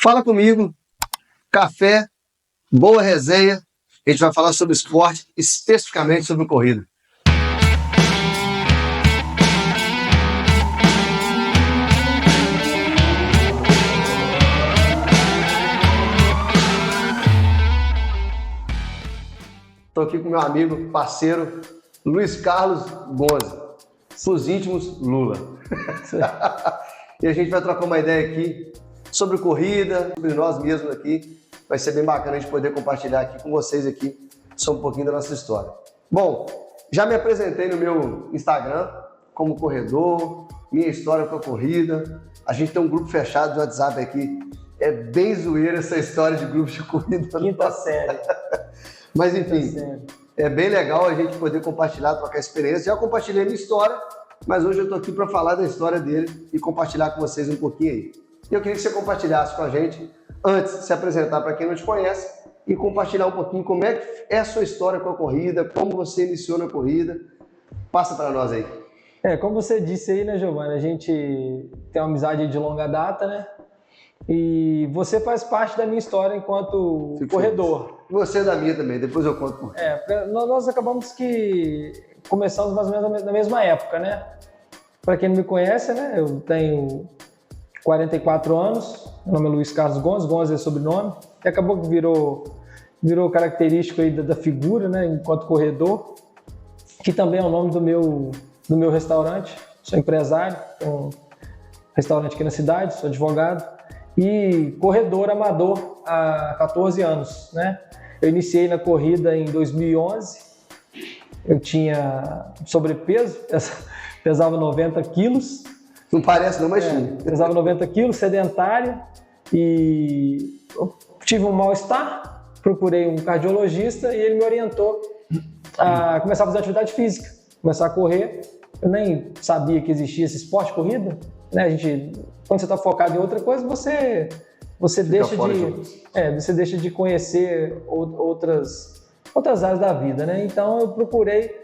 Fala comigo, café, boa resenha. A gente vai falar sobre esporte, especificamente sobre corrida. Estou aqui com meu amigo, parceiro, Luiz Carlos Gonze, os íntimos Lula. E a gente vai trocar uma ideia aqui sobre corrida, sobre nós mesmos aqui. Vai ser bem bacana a gente poder compartilhar aqui com vocês aqui sobre um pouquinho da nossa história. Bom, já me apresentei no meu Instagram como corredor, minha história com a corrida. A gente tem um grupo fechado de WhatsApp aqui. É bem zoeira essa história de grupo de corrida. Quinta série. Mas enfim, é bem legal a gente poder compartilhar, trocar experiência. Já compartilhei a minha história, mas hoje eu estou aqui para falar da história dele e compartilhar com vocês um pouquinho aí. E eu queria que você compartilhasse com a gente, antes de se apresentar para quem não te conhece, e compartilhar um pouquinho como é que é a sua história com a corrida, como você iniciou na corrida. Passa para nós aí. Como você disse aí, né, Giovanni? A gente tem uma amizade de longa data, né? E você faz parte da minha história enquanto corredor. Você é da minha também, depois eu conto por quê. Nós acabamos que começamos mais ou menos na mesma época, né? Para quem não me conhece, né? Eu tenho 44 anos, meu nome é Luiz Carlos Gonze, Gonze é sobrenome, e acabou que virou característico aí da figura, né? Enquanto corredor, que também é o nome do meu restaurante. Sou empresário, tenho um restaurante aqui na cidade, sou advogado e corredor amador há 14 anos, né? Eu iniciei na corrida em 2011, eu tinha sobrepeso, pesava 90 quilos. Não parece não, mas tinha. Pesava 90 quilos, sedentário, e eu tive um mal-estar, procurei um cardiologista e ele me orientou a começar a fazer atividade física, começar a correr. Eu nem sabia que existia esse esporte, corrida, né? Quando você está focado em outra coisa, você deixa de conhecer outras áreas da vida, né? Então eu procurei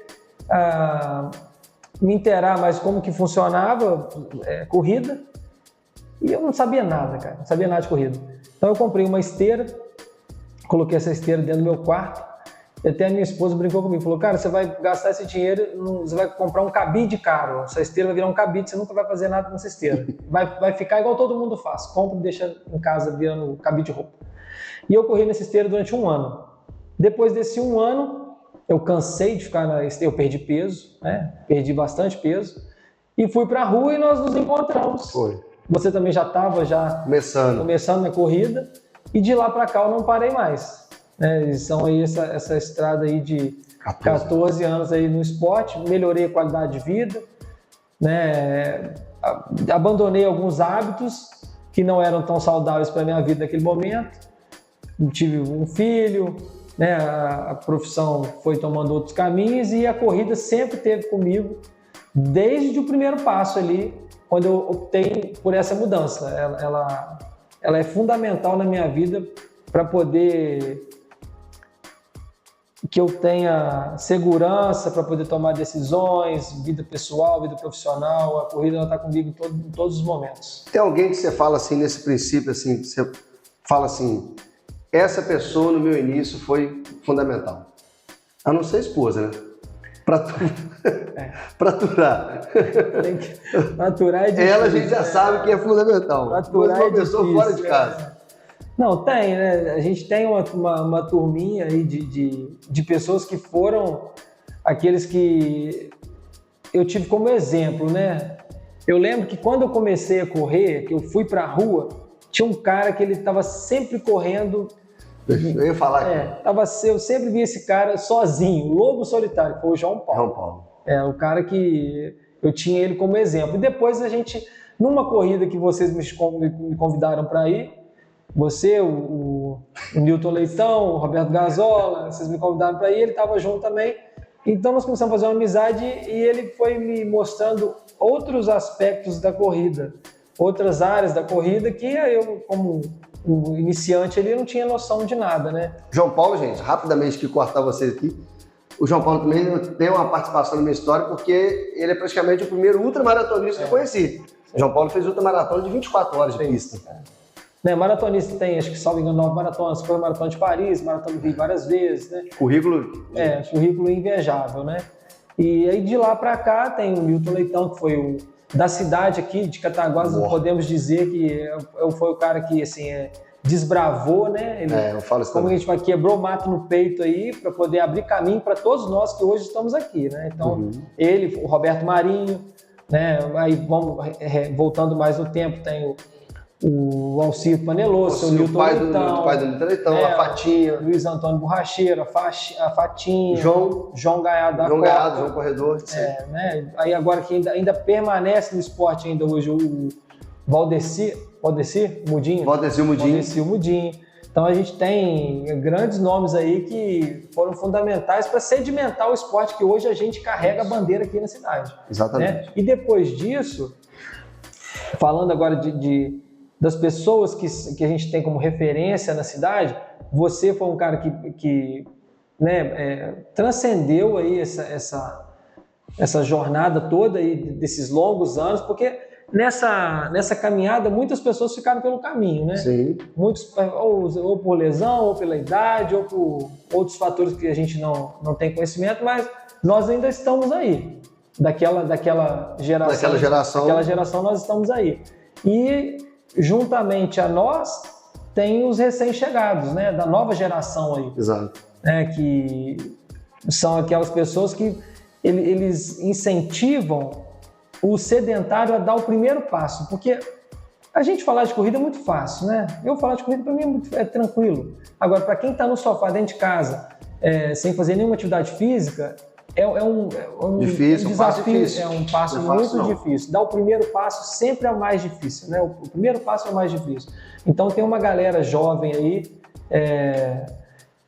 me inteirar mais como que funcionava corrida, e eu não sabia nada, cara, não sabia nada de corrida. Então eu comprei uma esteira, coloquei essa esteira dentro do meu quarto, e até a minha esposa brincou comigo, falou: cara, você vai gastar esse dinheiro, você vai comprar um cabide caro, essa esteira vai virar um cabide, você nunca vai fazer nada nessa esteira, vai ficar igual todo mundo faz, compra e deixa em casa virando cabide de roupa. E eu corri nessa esteira durante um ano. Depois desse um ano, eu cansei de ficar na esteira, eu perdi peso, né? Perdi bastante peso, e fui para a rua e nós nos encontramos. Foi. Você também já estava começando na corrida, e de lá para cá eu não parei mais. São aí essa estrada aí de 14 anos aí no esporte, melhorei a qualidade de vida, né? Abandonei alguns hábitos que não eram tão saudáveis para a minha vida naquele momento, tive um filho, né? A profissão foi tomando outros caminhos e a corrida sempre esteve comigo desde o primeiro passo ali, quando eu optei por essa mudança. Ela é fundamental na minha vida para poder que eu tenha segurança para poder tomar decisões, vida pessoal, vida profissional. A corrida está comigo em todos os momentos. Tem alguém que você fala assim, nesse princípio, assim, que você fala assim, essa pessoa no meu início foi fundamental? A não ser esposa, né? Para aturar. Aturar é difícil. Ela a gente já sabe que é fundamental. Aturar uma pessoa difícil, fora de casa. Não, tem, né? A gente tem uma turminha aí de pessoas que foram aqueles que eu tive como exemplo, né? Eu lembro que quando eu comecei a correr, que eu fui pra rua, tinha um cara que ele estava sempre correndo. Eu ia falar aqui. Eu sempre vi esse cara sozinho, lobo solitário, foi o João Paulo. João Paulo. O cara que eu tinha ele como exemplo. E depois a gente, numa corrida que vocês me convidaram para ir, você, o Nilton Leitão, o Roberto Gazola, vocês me convidaram para ir, ele estava junto também. Então nós começamos a fazer uma amizade e ele foi me mostrando outros aspectos da corrida, outras áreas da corrida que eu, como um iniciante ali, não tinha noção de nada, né? João Paulo, gente, rapidamente que cortar vocês aqui, o João Paulo também tem uma participação na minha história porque ele é praticamente o primeiro ultramaratonista que eu conheci. O João Paulo fez ultramaratona de 24 horas de pista. Né? Maratonista tem, acho que salvo engano, 9 maratonas, foi a Maratona de Paris, Maratona do Rio várias vezes, né? Currículo... Currículo invejável, né? E aí de lá para cá tem o Milton Leitão, que foi o da cidade aqui, de Cataguases, podemos dizer que foi o cara que, assim, desbravou, né? Ele, eu falo isso como também. a gente vai, quebrou mato no peito aí para poder abrir caminho para todos nós que hoje estamos aqui, né? Então, ele, o Roberto Marinho, né? Aí vamos voltando mais no tempo, tem o Alcir Paneloso, o Milton Leitão, o pai do Milton Leitão, a Fatinha, Luiz Antônio Borracheiro, a Fatinha, João Gaiado da Copa, João Corredor, né? Aí agora que ainda permanece no esporte ainda hoje o Valdeci Mudinho. Valdeci Mudinho. Então a gente tem grandes nomes aí que foram fundamentais para sedimentar o esporte que hoje a gente carrega a bandeira aqui na cidade. Exatamente. Né? E depois disso, falando agora das pessoas que a gente tem como referência na cidade, você foi um cara que transcendeu aí essa jornada toda aí desses longos anos, porque nessa caminhada muitas pessoas ficaram pelo caminho, né? Sim. Muitos ou por lesão, ou pela idade, ou por outros fatores que a gente não tem conhecimento, mas nós ainda estamos aí. Daquela geração nós estamos aí. E juntamente a nós, tem os recém-chegados, né, da nova geração aí. Exato. Né, que são aquelas pessoas que eles incentivam o sedentário a dar o primeiro passo, porque a gente falar de corrida é muito fácil, né? Eu falar de corrida para mim é tranquilo. Agora, para quem está no sofá dentro de casa, sem fazer nenhuma atividade física, é um difícil, desafio, difícil. É um passo muito difícil. Dar o primeiro passo sempre é o mais difícil, né? O primeiro passo é o mais difícil. Então tem uma galera jovem aí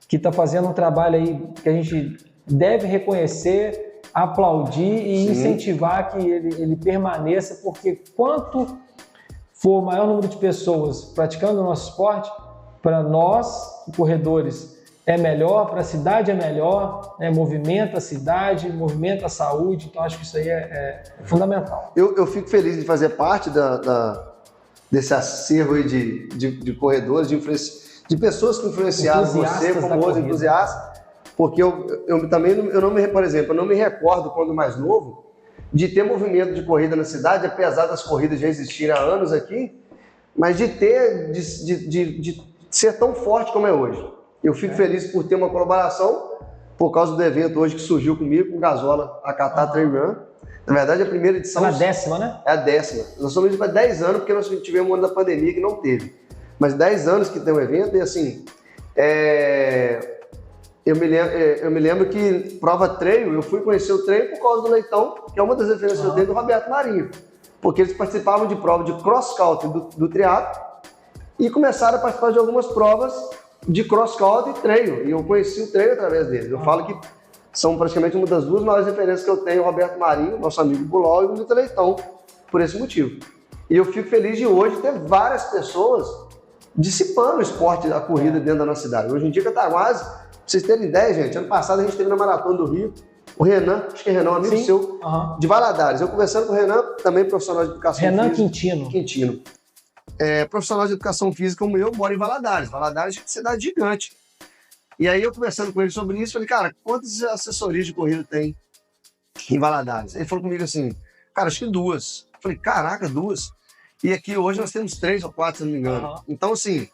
que está fazendo um trabalho aí que a gente deve reconhecer, aplaudir e incentivar que ele permaneça, porque quanto for o maior número de pessoas praticando o nosso esporte, para nós, corredores, é melhor, para a cidade é melhor, né? Movimenta a cidade, movimenta a saúde, então acho que isso aí é fundamental. Eu fico feliz de fazer parte desse acervo aí de corredores, de pessoas que influenciaram você como outros entusiastas, porque eu também, por exemplo, eu não me recordo quando mais novo de ter movimento de corrida na cidade, apesar das corridas já existirem há anos aqui, mas de ser tão forte como é hoje. Eu fico feliz por ter uma colaboração por causa do evento hoje que surgiu comigo, com o Gasola, a Catar Trail Run. Na verdade, a primeira edição... É a 10ª, né? É a 10ª. Nós estamos indo para 10 anos, porque nós tivemos um ano da pandemia que não teve. Mas 10 anos que tem o evento, e assim... Eu me lembro que prova trail, eu fui conhecer o trail por causa do Leitão, que é uma das referências que eu tenho do Roberto Marinho. Porque eles participavam de prova de cross-country do triatlo e começaram a participar de algumas provas de cross-country e trail. E eu conheci o trail através deles. Eu falo que são praticamente uma das duas maiores referências que eu tenho, o Roberto Marinho, nosso amigo Bulol, e o Milton Leitão, por esse motivo. E eu fico feliz de hoje ter várias pessoas dissipando o esporte da corrida dentro da nossa cidade. Hoje em dia, Cataguases, pra vocês terem ideia, gente, ano passado a gente teve na Maratona do Rio, o Renan, acho que é Renan, um amigo seu, de Valadares. Eu conversando com o Renan, também profissional de educação física. Renan Quintino. Profissional de educação física como eu, moro em Valadares. Valadares é uma cidade gigante. E aí eu conversando com ele sobre isso, falei, cara, quantas assessorias de corrida tem em Valadares? Ele falou comigo assim, cara, acho que 2. Eu falei, caraca, 2? E aqui hoje nós temos 3 ou 4, se não me engano. Então, assim,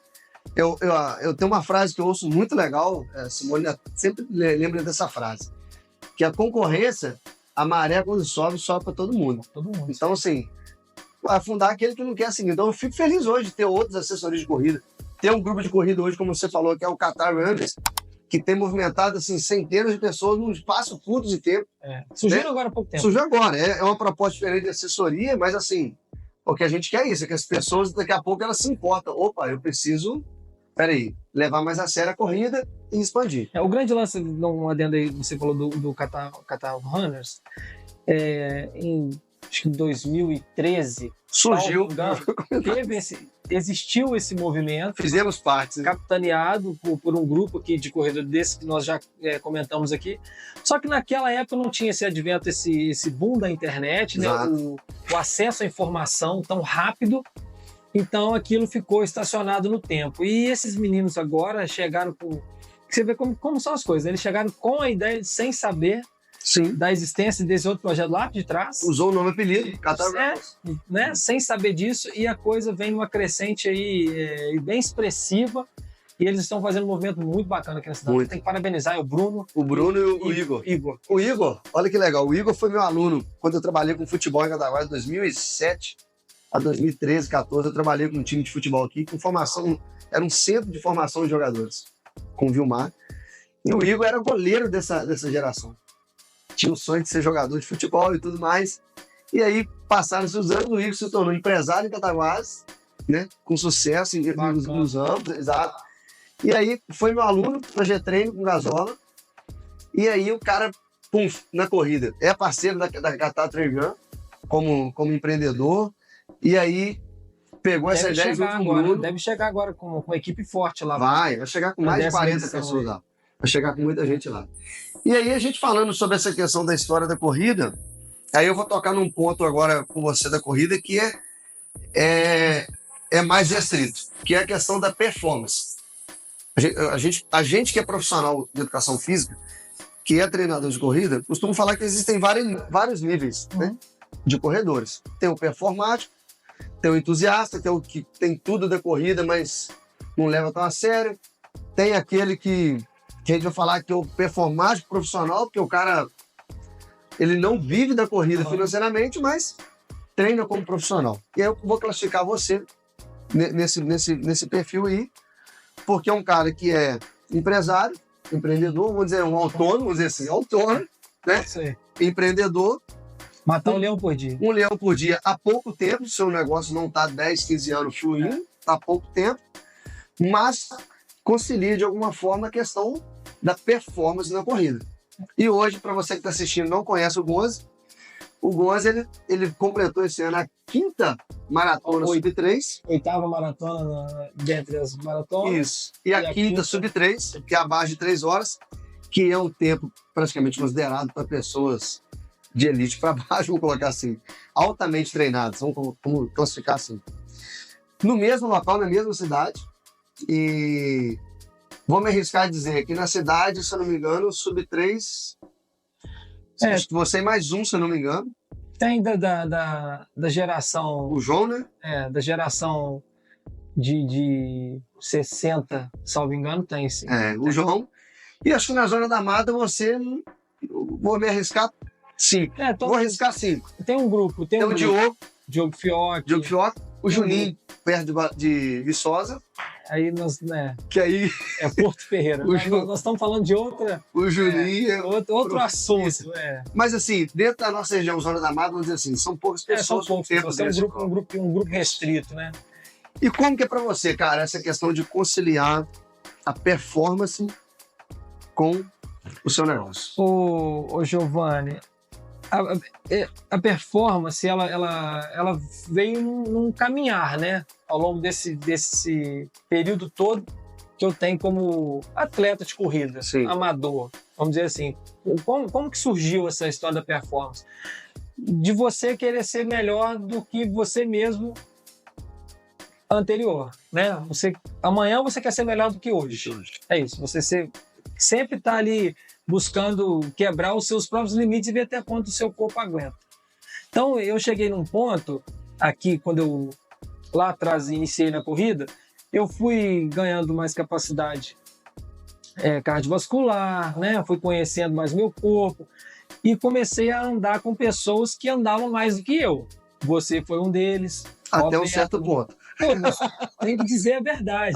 eu tenho uma frase que eu ouço muito legal, Simone sempre lembra dessa frase, que a concorrência, a maré quando sobe para todo mundo. Então, assim, afundar aquele que não quer seguir. Então, eu fico feliz hoje de ter outras assessorias de corrida. Ter um grupo de corrida hoje, como você falou, que é o Catar Runners, que tem movimentado assim, centenas de pessoas num espaço curto de tempo. Surgiu agora há pouco tempo. Surgiu agora. É uma proposta diferente de assessoria, mas assim, o que a gente quer é isso, é que as pessoas, daqui a pouco, elas se importam. Opa, eu preciso, levar mais a sério a corrida e expandir. O grande lance, um adendo aí, você falou do Catar Runners, acho que em 2013, surgiu, existiu esse movimento. Fizemos parte. Capitaneado por um grupo aqui de corredor desse que nós já comentamos aqui. Só que naquela época não tinha esse advento, esse boom da internet, né? O acesso à informação tão rápido. Então aquilo ficou estacionado no tempo. E esses meninos agora chegaram com... Você vê como são as coisas. Eles chegaram com a ideia, sem saber Sim. da existência desse outro projeto lá de trás. Usou o nome apelido, Qatar Rebels. Né? Sem saber disso, e a coisa vem numa crescente aí bem expressiva. E eles estão fazendo um movimento muito bacana aqui na cidade. Muito. Tem que parabenizar o Bruno. O Bruno e o Igor. O Igor, olha que legal. O Igor foi meu aluno quando eu trabalhei com futebol em Cataguás, de 2007 a 2013, 14. Eu trabalhei com um time de futebol aqui, com formação. Era um centro de formação de jogadores, com o Vilmar. E o Igor era goleiro dessa geração. Tinha o sonho de ser jogador de futebol e tudo mais. E aí, passaram-se os anos, o Igor se tornou empresário em Cataguás, né? Com sucesso nos amplos, exato. E aí, foi meu aluno na G-Treino com Gasola. E aí, o cara, pum, na corrida. É parceiro da Qatar Tregan, como empreendedor. E aí, pegou essa ideia junto com o Bruno. Deve chegar agora com uma equipe forte lá. Vai chegar com mais de 40 pessoas lá. Vai chegar com muita gente lá. E aí, a gente falando sobre essa questão da história da corrida, aí eu vou tocar num ponto agora com você da corrida que é mais restrito, que é a questão da performance. A gente que é profissional de educação física, que é treinador de corrida, costuma falar que existem vários níveis, né, de corredores. Tem o performático, tem o entusiasta, que é o que tem tudo da corrida, mas não leva tão a sério. Tem aquele que a gente vai falar que é o performático profissional, porque o cara ele não vive da corrida financeiramente, mas treina como profissional. E aí eu vou classificar você nesse perfil aí, porque é um cara que é empresário, empreendedor, vamos dizer, um autônomo, vamos dizer assim, autônomo, né? Sim. Empreendedor. Matar um leão por dia. Um leão por dia há pouco tempo, seu negócio não está 10, 15 anos fluindo, há pouco tempo, mas concilia de alguma forma a questão da performance na corrida. E hoje, para você que está assistindo e não conhece o Gonze ele completou esse ano a 5ª maratona sub-3. 8ª maratona dentre as maratonas. Isso. E a 5ª sub-3, que é abaixo de 3 horas, que é um tempo praticamente considerado para pessoas de elite para baixo, vamos colocar assim, altamente treinadas, vamos classificar assim. No mesmo local, na mesma cidade, e vou me arriscar a dizer que na cidade, se eu não me engano, sub-3, acho que você e mais um, se eu não me engano. Tem da geração... O João, né? Da geração de 60, salvo engano, tem sim. O João. E acho que na Zona da Mata você, vou me arriscar 5. Vou arriscar 5. Tem um grupo. Tem o Diogo Fioc. O Juninho, perto de Viçosa. Aí nós, né? Que aí... É Porto Ferreira. Nós estamos falando de outra... O Juninho... Outro assunto. Mas assim, dentro da nossa região, Zona da Mata, vamos dizer assim, são poucas pessoas. São poucos. Você é um grupo restrito, né? E como que é pra você, cara, essa questão de conciliar a performance com o seu negócio? Ô Giovanni, a performance, ela veio num caminhar, né? Ao longo desse período todo que eu tenho como atleta de corrida, amador, vamos dizer assim. Como que surgiu essa história da performance? De você querer ser melhor do que você mesmo anterior, né? Amanhã você quer ser melhor do que hoje. É isso, você sempre está ali buscando quebrar os seus próprios limites e ver até quanto o seu corpo aguenta. Então, eu cheguei num ponto aqui, quando eu lá atrás iniciei na corrida, eu fui ganhando mais capacidade cardiovascular, né? Fui conhecendo mais meu corpo e comecei a andar com pessoas que andavam mais do que eu. Você foi um deles. Até um certo ponto. Tem que dizer a verdade.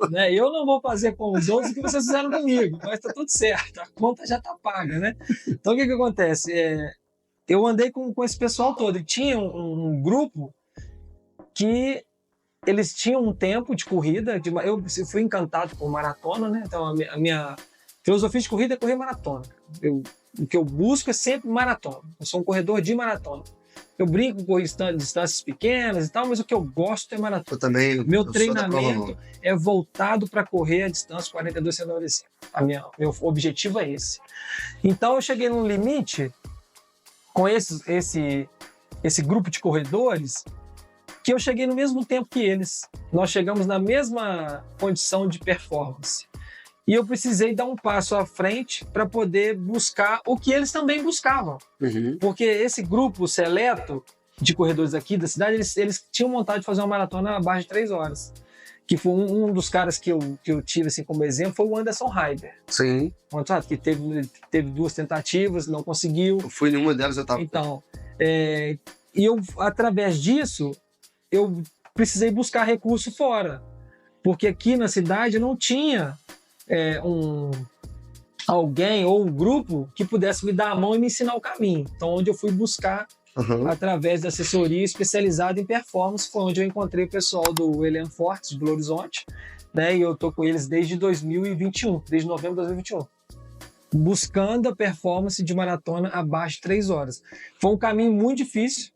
Né? Eu não vou fazer com os outros o que vocês fizeram comigo, mas tá tudo certo, a conta já tá paga, né? Então o que acontece? Eu andei com esse pessoal todo e tinha um grupo que eles tinham um tempo de corrida, eu fui encantado por maratona, né? Então a minha filosofia de corrida é correr maratona. O que eu busco é sempre maratona. Eu sou um corredor de maratona. Eu brinco com distâncias pequenas e tal, mas o que eu gosto é maratona. Eu também. Meu treinamento é voltado para correr a distância 42 195. Meu objetivo é esse. Então eu cheguei num limite com esse grupo de corredores que eu cheguei no mesmo tempo que eles. Nós chegamos na mesma condição de performance. E eu precisei dar um passo à frente para poder buscar o que eles também buscavam. Porque esse grupo seleto de corredores aqui da cidade, eles tinham vontade de fazer uma maratona abaixo de 3 horas. Que foi um dos caras que eu tive assim, como exemplo, foi o Anderson Heider. Sim. Que teve 2 tentativas, não conseguiu. Eu fui em uma delas, eu estava... Então, e eu, através disso, eu precisei buscar recurso fora. Porque aqui na cidade não tinha alguém ou um grupo que pudesse me dar a mão e me ensinar o caminho. Então, onde eu fui buscar, através da assessoria especializada em performance, foi onde eu encontrei o pessoal do Elian Fortes, de Belo Horizonte, né? E eu tô com eles desde 2021, desde novembro de 2021. Buscando a performance de maratona abaixo de 3 horas. Foi um caminho muito difícil,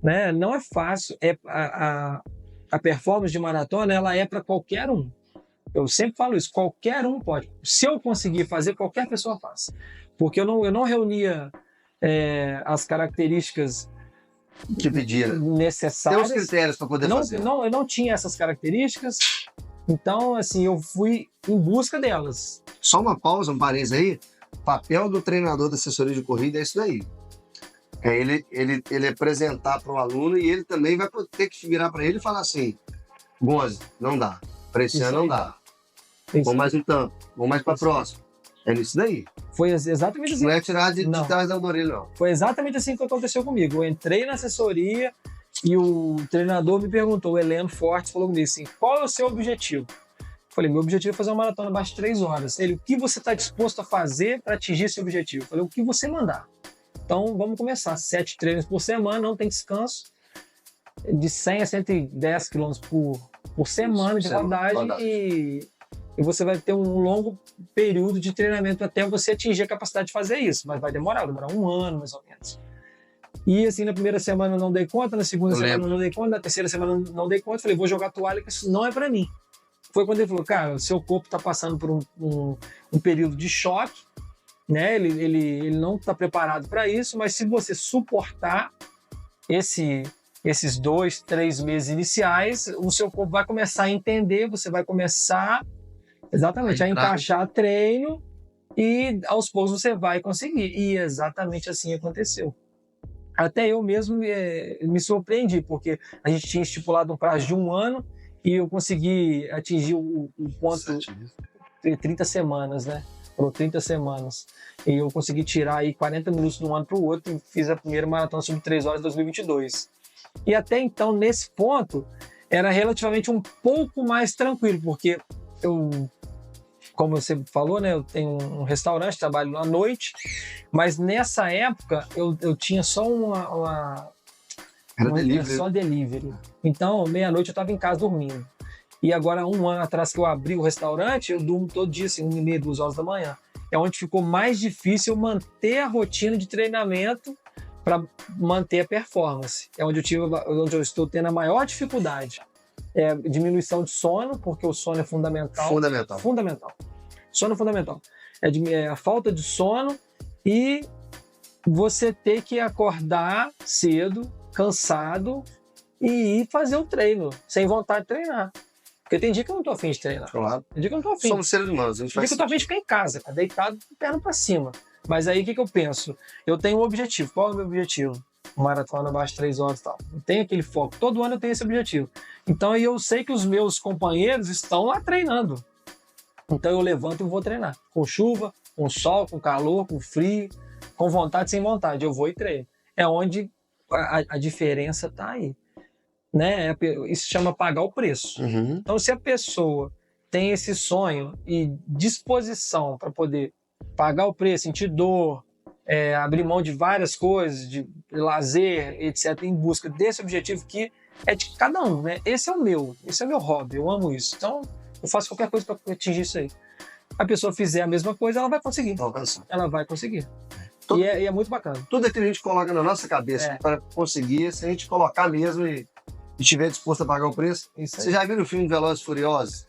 né? Não é fácil. A performance de maratona, ela é para qualquer um. Eu sempre falo isso, qualquer um pode. Se eu conseguir fazer, qualquer pessoa faz. Porque eu não reunia as características que pedia necessárias. Tem os critérios para poder fazer. Eu não tinha essas características, então assim, eu fui em busca delas. Só uma pausa, um parênteses aí. O papel do treinador da assessoria de corrida é isso daí. É ele apresentar para o aluno e ele também vai ter que virar para ele e falar assim: Gonze, não dá. Para esse ano não dá. Vamos mais um tanto. Vamos mais para a próxima. É nisso daí. Foi exatamente assim. Não é tirar de trás da orelha, não. Foi exatamente assim que aconteceu comigo. Eu entrei na assessoria e o treinador me perguntou, o Heleno Fortes, falou comigo assim: qual é o seu objetivo? Eu falei: meu objetivo é fazer uma maratona abaixo de 3 horas. Ele: o que você está disposto a fazer para atingir esse objetivo? Eu falei: o que você mandar. Então vamos começar. 7 treinos por semana, não tem descanso. De 100 a 110 quilômetros por semana de rodagem e você vai ter um longo período de treinamento até você atingir a capacidade de fazer isso, mas vai demorar 1 ano mais ou menos. E assim, na primeira semana eu não dei conta, na segunda semana eu não dei conta, na terceira semana eu não dei conta, falei: vou jogar a toalha, que isso não é para mim. Foi quando ele falou: cara, o seu corpo está passando por um período de choque, né? Ele não está preparado para isso, mas se você suportar esses 2, 3 meses iniciais, o seu corpo vai começar a entender, você vai começar exatamente a encaixar treino e aos poucos você vai conseguir. E exatamente assim aconteceu. Até eu mesmo me surpreendi, porque a gente tinha estipulado um prazo de 1 ano e eu consegui atingir o ponto em 30 semanas, né? Por 30 semanas. E eu consegui tirar aí 40 minutos de um ano para o outro e fiz a primeira maratona sub 3 horas em 2022. E até então, nesse ponto, era relativamente um pouco mais tranquilo, porque como você falou, né, eu tenho um restaurante, trabalho à noite, mas nessa época eu tinha só delivery. Então, meia-noite eu estava em casa dormindo. E agora, 1 ano atrás que eu abri o restaurante, eu durmo todo dia, assim, 1h30, 2 horas da manhã. É onde ficou mais difícil manter a rotina de treinamento para manter a performance. É onde eu estou tendo a maior dificuldade. Diminuição de sono, porque o sono é fundamental. Fundamental. Sono é fundamental. A falta de sono e você ter que acordar cedo, cansado e ir fazer o treino, sem vontade de treinar. Porque tem dia que eu não tô afim de treinar. Claro. Tem dia que eu não tô afim. Somos seres humanos. Tem dia que eu tô afim de ficar em casa, deitado, perna pra cima. Mas aí o que eu penso? Eu tenho um objetivo. Qual é o meu objetivo? Maratona abaixo de 3 horas e tal. Eu tenho aquele foco. Todo ano eu tenho esse objetivo. Então eu sei que os meus companheiros estão lá treinando. Então eu levanto e vou treinar. Com chuva, com sol, com calor, com frio, com vontade, sem vontade. Eu vou e treino. É onde a diferença tá aí. Né? Isso chama pagar o preço. Então, se a pessoa tem esse sonho e disposição para poder pagar o preço, sentir dor, abrir mão de várias coisas, de lazer, etc., em busca desse objetivo que é de cada um, né? Esse é o meu hobby, eu amo isso. Então, eu faço qualquer coisa para atingir isso aí. A pessoa fizer a mesma coisa, ela vai conseguir. Ela vai conseguir. E é muito bacana. Tudo é que a gente coloca na nossa cabeça para conseguir, se a gente colocar mesmo e estiver disposto a pagar o preço. Você já viu o filme Velozes e Furiosos?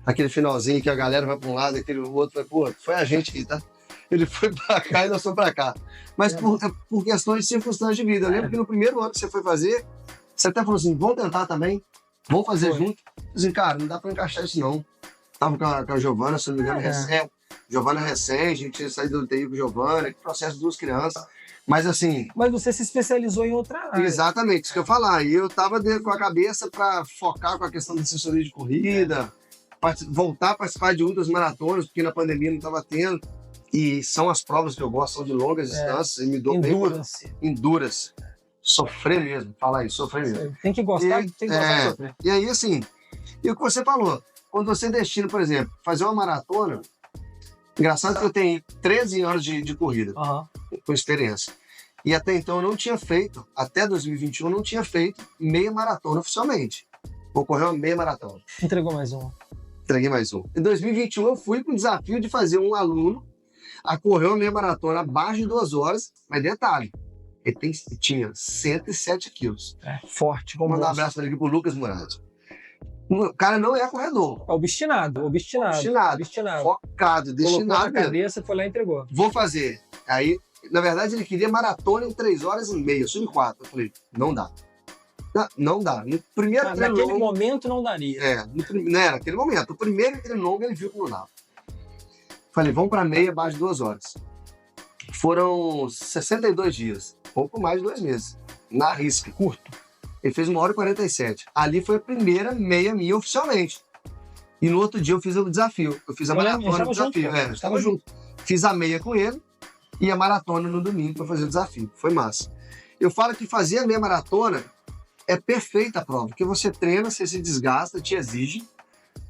Aquele finalzinho que a galera vai para um lado, aquele outro vai pro outro. Foi a gente aqui, tá? Ele foi para cá e nós fomos para cá. Mas por questões de circunstâncias de vida. Eu lembro que no primeiro ano que você foi fazer, Você até falou assim, vamos tentar também, vamos fazer junto. Assim, cara, não dá pra encaixar isso não. Tava com a Giovana, se não me engano, Giovana recém, a gente tinha saído do TI com a Giovana, processo de 2 crianças. Mas assim... Mas você se especializou em outra área. Exatamente, isso que eu ia falar. E eu tava com a cabeça para focar com a questão da assessoria de corrida, voltar a participar de outras maratonas, porque na pandemia não estava tendo. E são as provas que eu gosto, são de longas distâncias, e me dou bem. Endurance. Sofrer mesmo, fala aí, sofrer mesmo. Tem que gostar, de sofrer. E aí, assim, e o que você falou, quando você destina, por exemplo, fazer uma maratona, engraçado que eu tenho 13 anos de corrida, com experiência. E até então eu não tinha feito, até 2021 eu não tinha feito meia maratona oficialmente. Vou correr uma meia maratona. Entregou mais um. Entreguei mais um. Em 2021 eu fui com o desafio de fazer um aluno a correr uma meia maratona abaixo de 2 horas, mas detalhe, ele tinha 107 quilos. Forte. Vou mandar um abraço para ele aqui pro Lucas Murad. O cara não é corredor. É obstinado. Focado, destinado. Colocou na cabeça, foi lá e entregou. Vou fazer. Aí, na verdade, ele queria maratona em 3 horas e meia, sub 4. Eu falei, não dá. Não dá. No primeiro treino naquele momento não daria. Naquele momento. O primeiro treino longo ele viu que não dava. Falei, vamos para meia, abaixo de 2 horas. Foram 62 dias. Pouco mais de 2 meses. Na risca. Curto. Ele fez 1h47. Ali foi a primeira meia minha oficialmente. E no outro dia eu fiz o desafio. Eu fiz a maratona do desafio. Estava junto. Fiz a meia com ele e a maratona no domingo para fazer o desafio. Foi massa. Eu falo que fazer a meia maratona é perfeita a prova, porque você treina, você se desgasta, te exige,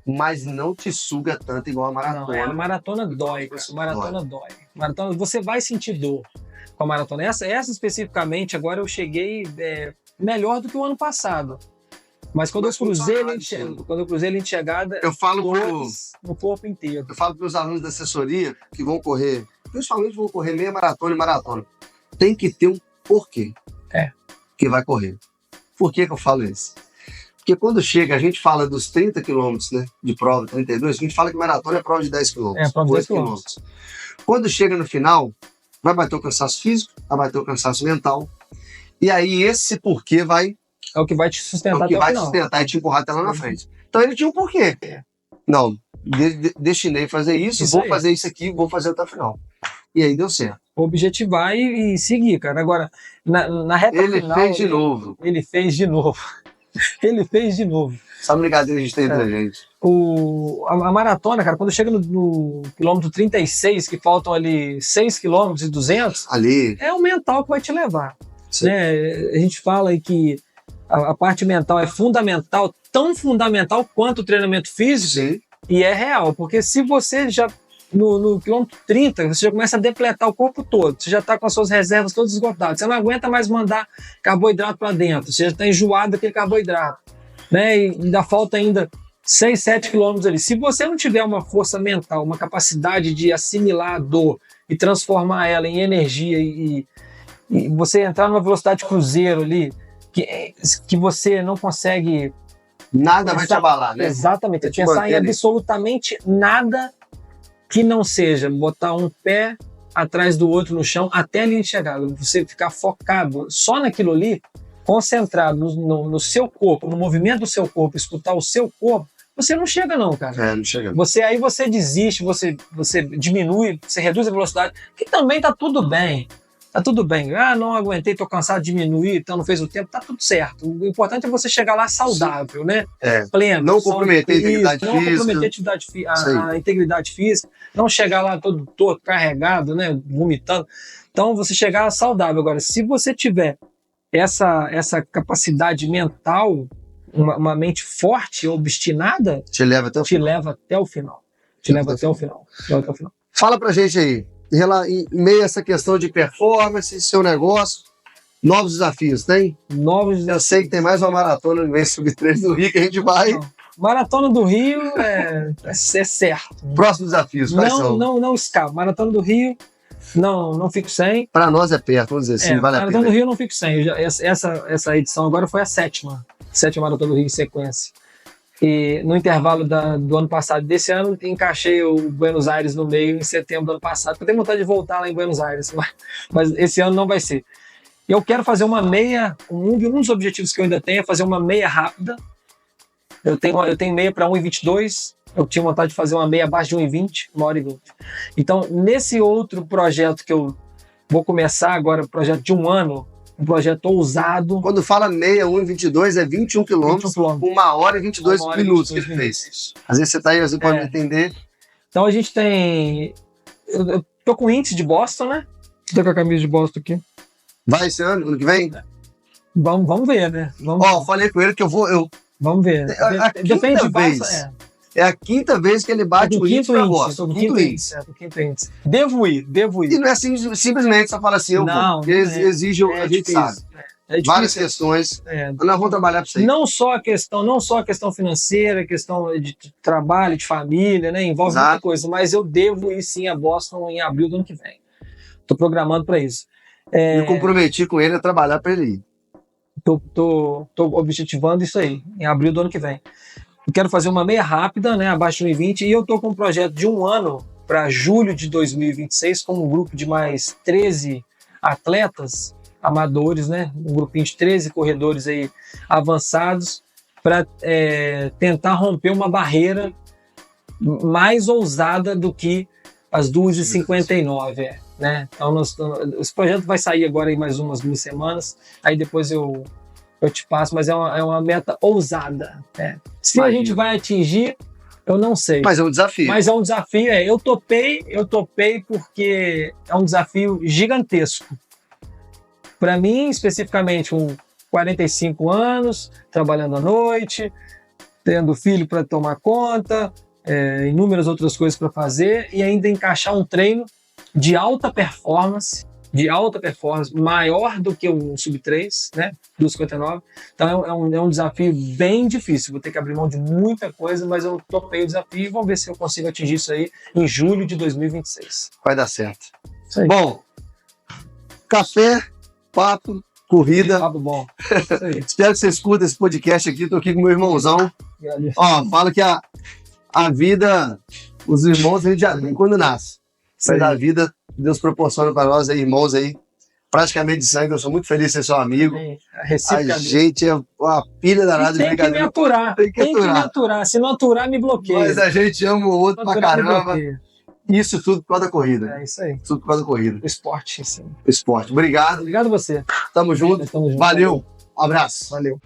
mas não te suga tanto igual a maratona. Não, a maratona dói, maratona dói. Maratona, você vai sentir dor com a maratona. Essa especificamente, agora eu cheguei melhor do que o ano passado. Mas quando eu cruzei ele em chegada, eu falo no corpo inteiro. Eu falo para os alunos da assessoria que vão correr, principalmente vão correr meia maratona e maratona, tem que ter um porquê que vai correr. Por que eu falo isso? Porque quando chega, a gente fala dos 30 quilômetros, né, de prova, 32, a gente fala que maratona é prova de 10 quilômetros. Prova de 10 quilômetros. Quando chega no final, vai bater o cansaço físico, vai bater o cansaço mental, e aí esse porquê vai... É o que vai te sustentar até o final. vai te sustentar e te empurrar até lá na frente. Então ele tinha um porquê. Não, destinei a fazer isso, vou fazer isso aqui, vou fazer até o final. E aí deu certo. Objetivar e seguir, cara. Agora, na reta final... Ele fez de novo. Ele fez de novo. Só uma brincadeira a gente tem entre a gente. A maratona, cara, quando chega no quilômetro 36, que faltam ali 6 quilômetros e 200, ali é o mental que vai te levar. Né? A gente fala aí que a parte mental é fundamental, tão fundamental quanto o treinamento físico. Sim. E é real, porque se você já no quilômetro 30, você já começa a depletar o corpo todo, você já está com as suas reservas todas esgotadas, você não aguenta mais mandar carboidrato para dentro, você já está enjoado daquele carboidrato, né? E ainda falta 6, 7 quilômetros ali. Se você não tiver uma força mental, uma capacidade de assimilar a dor e transformar ela em energia e você entrar numa velocidade cruzeiro ali, que você não consegue... Nada vai te abalar, né? Exatamente, pensar em absolutamente nada que não seja botar um pé atrás do outro no chão até ali chegar. Você ficar focado só naquilo ali, concentrado no seu corpo, no movimento do seu corpo, escutar o seu corpo, você não chega não, cara. Não chega. Aí você desiste, você diminui, você reduz a velocidade, que também tá tudo bem. Tá tudo bem. Não aguentei, tô cansado de diminuir, então não fez o tempo, tá tudo certo. O importante é você chegar lá saudável, né? Pleno. Não comprometer a integridade física. Não comprometer a integridade física. Não chegar lá todo torto, carregado, né? Vomitando. Então, você chegar lá saudável. Agora, se você tiver essa capacidade mental, uma mente forte, obstinada, te leva até o final. Fala pra gente aí. Em meio a essa questão de performance, seu negócio, novos desafios, tem? Novos desafios. Eu sei que tem mais uma maratona no mês sub-3 do Rio que a gente vai. Maratona do Rio é certo. Próximos desafios, quais são? Não escapa. Maratona do Rio, não fico sem. Para nós é perto, vamos dizer assim, vale a pena. Maratona do Rio não fico sem. Essa edição agora foi a sétima Maratona do Rio em sequência. E no intervalo do ano passado, desse ano, encaixei o Buenos Aires no meio em setembro do ano passado, porque eu tenho vontade de voltar lá em Buenos Aires, mas esse ano não vai ser. Eu quero fazer uma meia, um dos objetivos que eu ainda tenho é fazer uma meia rápida. Eu tenho meia para 1,22, eu tinha vontade de fazer uma meia abaixo de 1,20, 1h20. Então, nesse outro projeto que eu vou começar agora, projeto de 1 ano, um projeto ousado. Quando fala meia, 1,22 é 21 quilômetros, 1h22 minutos que ele fez. Às vezes você tá aí, você pode entender. Então a gente tem... Eu tô com o índice de Boston, né? Tô com a camisa de Boston aqui. Vai esse ano que vem? Vamos ver, né? Falei com ele que eu vou... Vamos ver. Depende de Boston, É a 5ª vez que ele bate o índice pra Boston. Quinto índice. Devo ir. E não é assim, simplesmente só fala assim, exige, a gente sabe. Várias questões. Nós vamos trabalhar para isso aí. Não só a questão financeira, a questão de trabalho, de família, né? Envolve muita coisa, mas eu devo ir sim a Boston em abril do ano que vem. Estou programando para isso. Me comprometi com ele a trabalhar para ele ir. Tô objetivando isso aí, em abril do ano que vem. Eu quero fazer uma meia rápida, né, abaixo de 1,20, e eu tô com um projeto de 1 ano para julho de 2026, com um grupo de mais 13 atletas amadores, né, um grupinho de 13 corredores aí avançados, para tentar romper uma barreira mais ousada do que as 2h59, né? Então, esse projeto vai sair agora em mais umas 2 semanas, aí depois eu te passo, mas é uma meta ousada, né? Se a gente vai atingir, eu não sei. Mas é um desafio. Mas é um desafio, eu topei porque é um desafio gigantesco. Para mim, especificamente, com 45 anos, trabalhando à noite, tendo filho para tomar conta, inúmeras outras coisas para fazer, e ainda encaixar um treino de alta performance, maior do que um sub-3, né, 2,59. Então é um desafio bem difícil, vou ter que abrir mão de muita coisa, mas eu topei o desafio e vamos ver se eu consigo atingir isso aí em julho de 2026. Vai dar certo. Isso aí. Bom, café, papo, corrida. Papo bom. Isso aí. Espero que vocês curtam esse podcast aqui, tô aqui com meu irmãozão. Fala que a vida, os irmãos, a gente já vem quando nasce. Mas a vida, Deus proporciona para nós aí, irmãos aí, praticamente de sangue. Eu sou muito feliz de ser seu amigo. A gente é uma pilha danada de brincadeira. Tem que me aturar. Se não aturar, me bloqueia. Mas a gente ama o outro pra caramba. Isso tudo por causa da corrida. É isso aí. Tudo por causa da corrida. O esporte, sim. Esporte. Obrigado. Obrigado a você. Tamo junto. Valeu. Um abraço. Valeu.